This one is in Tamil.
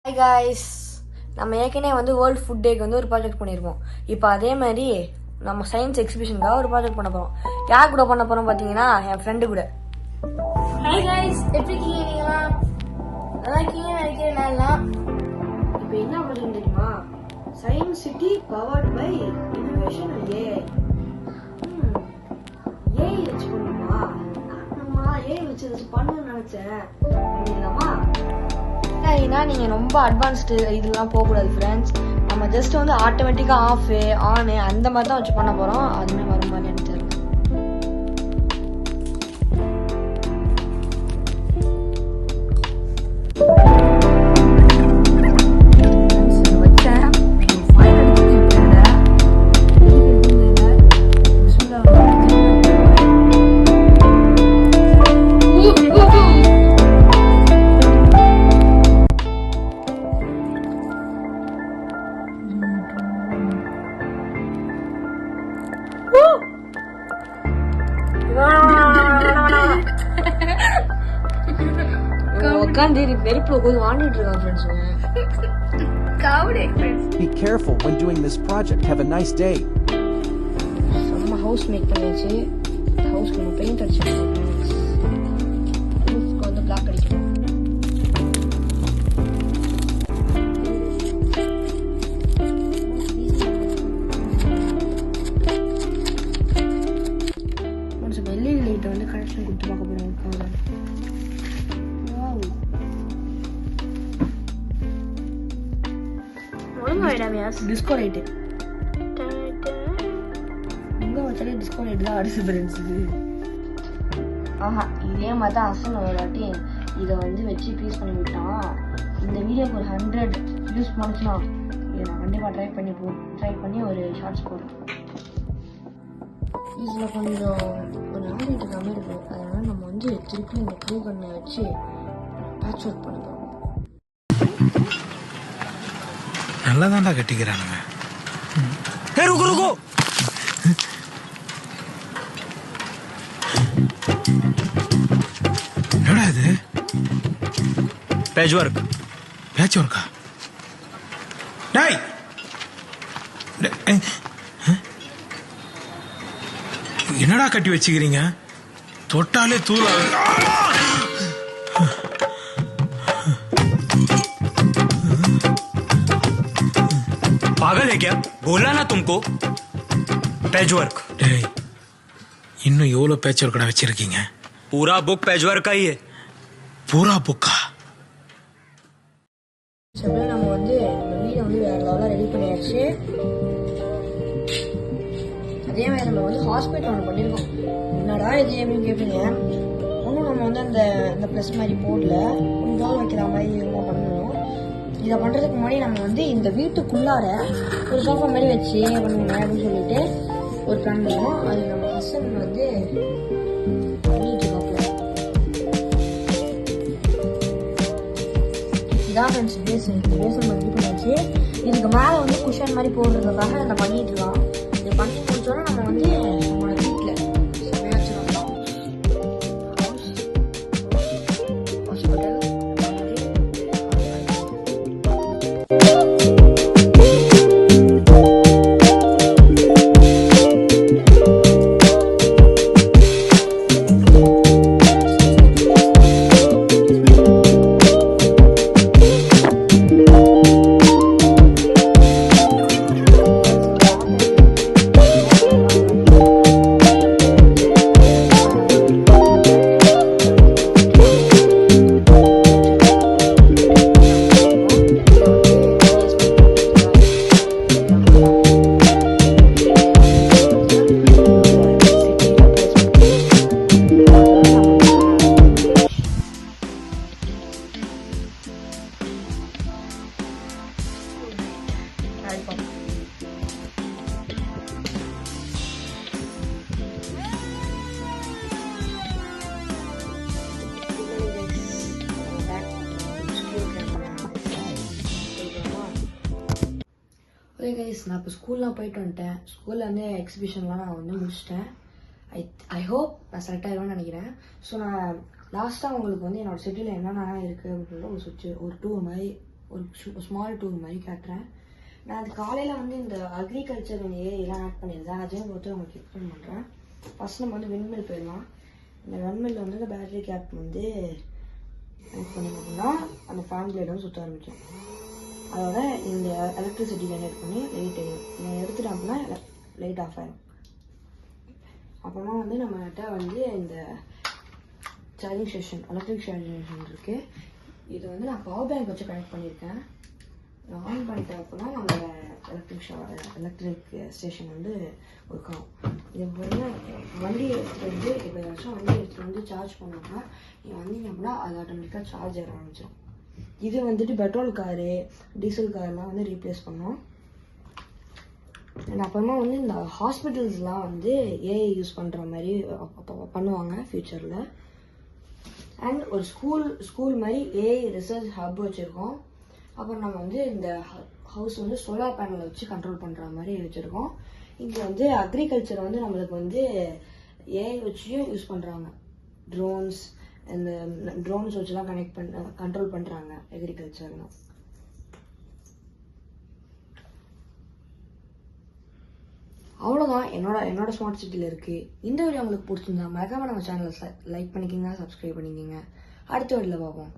ஹாய் காய்ஸ், நம்ம ஏற்கனவே வேர்ல்டு ஃபுட் டேக்கு ஒரு ப்ராஜெக்ட் பண்ணியிருப்போம். இப்போ அதே மாதிரி நம்ம சயின்ஸ் எக்ஸிபிஷனுக்காக ஒரு ப்ராஜெக்ட் பண்ண போகிறோம். யார் கூட பண்ண போகிறோம் பார்த்தீங்கன்னா, என் ஃப்ரெண்டு கூட. ஹாய் காய்ஸ், எப்படி இருக்கீங்க? நீங்களா நல்லா இருக்கீங்க நினைக்கிறேன். இப்போ என்ன ப்ராஜெக்ட் தெரியுமா? Science city powered by innovation AI. AI வச்சு பண்ணுமா? ஏஐ வச்சு பண்ணணும்னு நினைச்சேன். பண்ணிடலாமா? ஏன்னா நீங்கள் ரொம்ப அட்வான்ஸ்டு இதெல்லாம் போகக்கூடாது ஃப்ரெண்ட்ஸ். நம்ம ஜஸ்ட் ஆட்டோமேட்டிக்காக ஆஃபு ஆனு அந்த மாதிரி தான் வச்சு பண்ண போகிறோம். அதுவுமே வருமானு எனக்கு தெரியல. உட்காந்து வெறுப்புல போய் வாண்டிட்டு இருக்கான் friends. Be careful when doing this project. Have a nice day. நம்ம ஹவுஸ் மேக் பண்ணியாச்சு. ஹவுஸ்க்கு நம்ம பெயிண்ட் அடிச்சிருக்கோம் ஃப்ரெண்ட்ஸ். ரூஃப்க்கு பிளாக் அடிக்கணும். எல்இடி லைட் கனெக்ஷன் கொடுத்து பார்க்க போறோம். டிஸ்கோ லைட்டு எங்க வச்சாலே டிஸ்கோ லைட் தான் அடிச்சு ஃப்ரெண்ட்ஸ். இது ஆஹா, இதே மாதிரி தான் அசன் ஒரு வாட்டி இதை வச்சு யூஸ் பண்ணி விட்டான். இந்த வீடியோக்கு ஒரு 100 யூஸ் பண்ணுச்சுன்னா இதை நான் கண்டிப்பாக ட்ரை பண்ணி ஒரு ஷார்ட்ஸ் போடுறேன். இதில் கொஞ்சம் ஒரு ஆடிட்டு கம்மி இருக்கு. அதனால நம்ம திருப்பி இந்த க்ளூ கண்ணை வச்சு பேட்ச் ஒர்க் பண்ண போகிறோம். நல்லா தான்டா கட்டிக்கிறானுங்க. என்னடா இது? பேட்ச் ஒர்க்கா? டேய், என்னடா கட்டி வச்சுக்கிறீங்க? தொட்டாலே தூள். पागल है क्या? बोला ना तुमको पैच वर्क. டேய், இன்னும் எவ்வளவு பேட்ச் ஒர்க்கடா வச்சிருக்கீங்க? पूरा बुक पैच वर्क का ही है. பூரா புக்கா? நம்ம இந்த வீடை வேற லெவலாக ரெடி பண்ணியாச்சு. அதே மாதிரி நம்ம ஹாஸ்பிட்டல் ஒன்று பண்ணியிருக்கோம். என்னடா இது அப்படின்னு கேட்பீங்க. ஒன்றும் நம்ம அந்த ப்ளஸ் மாதிரி போடல, கொஞ்சம் வைக்கிற மாதிரி இதெல்லாம் பண்ணணும். இதை பண்ணுறதுக்கு முன்னாடி நம்ம இந்த வீட்டுக்குள்ளார ஒரு சோஃபா மாதிரி வச்சு பண்ணுங்க அப்படின்னு சொல்லிட்டு ஒரு பிளான் பண்ணுவோம். அது நம்ம ஹஸ்பண்ட் பண்ணிட்டு இருக்காப்புல. இதான் ஃப்ரெண்ட்ஸ் பேசன் ரெடி பண்ணியாச்சு. இதுக்கு மேலே குஷன் மாதிரி போடுறதுக்காக அதை பண்ணிட்டு இருக்கோம். இதை பண்ணி முடிச்சோன்னா நம்ம நம்மளோட வீட்டில் சமையாச்சு வந்தோம். ஹாஸ்பிட்டல் ஓகே கைஸ், நான் இப்போ ஸ்கூல்லாம் போயிட்டு வந்துட்டேன். ஸ்கூலில் எக்ஸிபிஷன்லாம் நான் முடிச்சிட்டேன். ஐ ஹோப் நான் செலக்ட் ஆகிடுவேன்னு நினைக்கிறேன். ஸோ நான் லாஸ்ட்டாக உங்களுக்கு என்னோட செட்டில் என்னென்ன இருக்குது அப்படின்ற ஒரு டூர் மாதிரி ஒரு ஸ்மால் டூர் மாதிரி காட்டுறேன். நான் அது காலையில் வந்து இந்த அக்ரிகல்ச்சர் ஏஐலாம் ஆட் பண்ணியிருந்தேன். அதையும் பொறுத்து உங்களுக்கு எக்ஸ்பிளைன் பண்ணுறேன். ஃபஸ்ட் நம்ம வந்து விண்மில் போயிடலாம். இந்த விண்மில் வந்து இந்த பேட்டரி கேப் வந்து ஆட் பண்ணி அப்படின்னா அந்த ஃபேன் பிளேட் வந்து சுற்ற ஆரம்பிக்கும். அதோட இந்த எலக்ட்ரிசிட்டி ஜென்ரேட் பண்ணி லைட் எரியும். நான் எடுத்துட்டேன் அப்படின்னா லைட் ஆஃப் ஆகிடும். அப்புறமா வந்து நம்மகிட்ட வந்து இந்த charging station, electric charging station இருக்குது. இது வந்து நான் பவர் பேங்க் வச்சு கனெக்ட் பண்ணியிருக்கேன். ஆன் பண்ணிட்டேன் அப்படின்னா நம்ம எலக்ட்ரிக் ஸ்டேஷன் வந்து ஒர்க் ஆகும். இது வந்து வண்டி எடுத்துகிட்டு வந்து இப்போ ஏதாச்சும் வண்டி எடுத்துகிட்டு வந்து சார்ஜ் பண்ணோம்னா நீங்கள் வந்தீங்க அப்படின்னா அது ஆட்டோமேட்டிக்காக சார்ஜ் ஏற ஆரம்பிச்சிடும். இது வந்துட்டு பெட்ரோல் காரு, டீசல் கார்லாம் வந்து ரீப்ளேஸ் பண்ணோம். அண்ட் அப்புறமா வந்து இந்த ஹாஸ்பிட்டல்ஸ்லாம் வந்து ஏஐ யூஸ் பண்ணுற மாதிரி பண்ணுவாங்க ஃப்யூச்சரில். அண்ட் ஒரு ஸ்கூல் மாதிரி ஏஐ ரிசர்ச் ஹப் வச்சுருக்கோம். அப்புறம் நம்ம வந்து இந்த ஹவுஸ் வந்து சோலார் பேனலை வச்சு கண்ட்ரோல் பண்ணுற மாதிரி வச்சுருக்கோம். இங்கே வந்து அக்ரிகல்ச்சர் வந்து நம்மளுக்கு வந்து ஏஐ வச்சியும் யூஸ் பண்ணுறாங்க. இந்த ட்ரோன்ஸ் வச்சுலாம் கண்ட்ரோல் பண்ணுறாங்க அக்ரிகல்ச்சர்லாம். அவ்வளோதான் என்னோட ஸ்மார்ட் சிட்டியில் இருக்குது. இந்த வீடியோ உங்களுக்கு பிடிச்சிருந்தா மறக்காம நம்ம சேனலை லைக் பண்ணிக்கிங்க, சப்ஸ்கிரைப் பண்ணிக்கிங்க. அடுத்த வீடியோவில் பார்ப்போம்.